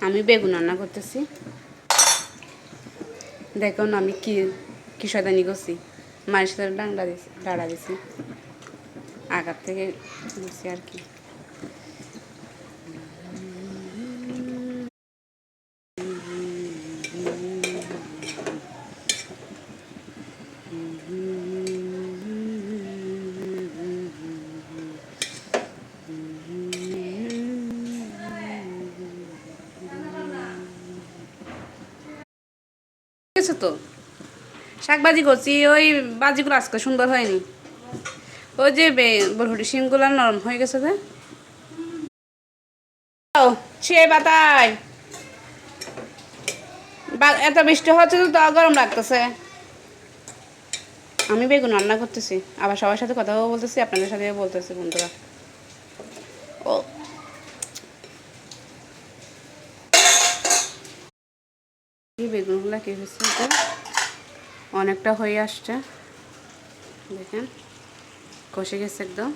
আমি বেগুন রান্না করতেছি। দেখুন আমি কি শয়তানি করছি, মায়ের সাথে ডাঁড়া দিছি আগার থেকে দিছি আর কি। তো শাক ভাজি করছি, ওই ভাজিগুলো আজকে সুন্দর হয়নি। ওই যে বরহটি শিমগুলো নরম হয়ে গেছে। যে সে বাতায় এত বৃষ্টি হচ্ছে তো গরম লাগতেছে। আমি বেগুন রান্না করতেছি, আবার সবার সাথে কথাও বলতেছি, আপনাদের সাথেও বলতেছি বন্ধুরা। ও বেগুনগুলো কি হয়েছে, অনেকটা হয়ে আসছে, দেখেন কষে গেছে একদম।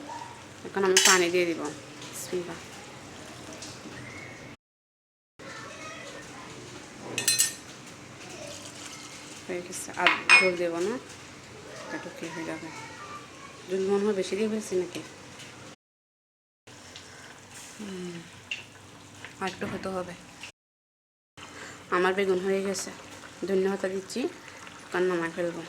এখন আমি পানি দিয়ে দিব। বিসমিল্লাহ। হয়ে গেছে, আর জল দেবো না, একটু কি হয়ে যাবে। যদি মনে হয় বেশি দিয়ে ফেলছি নাকি, আর একটু হতে হবে। আমার বেগুন হয়ে গেছে, ধন্যবাদ দিচ্ছি, কারণ নামায় ফেলবো।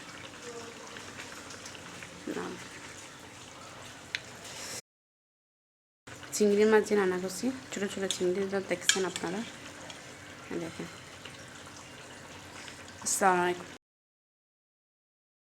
চিংড়ি মাছ দিয়ে রান্না করছি, ছোটো ছোটো চিংড়ি দেখছেন আপনারা, দেখেন। আসসালামু আলাইকুম।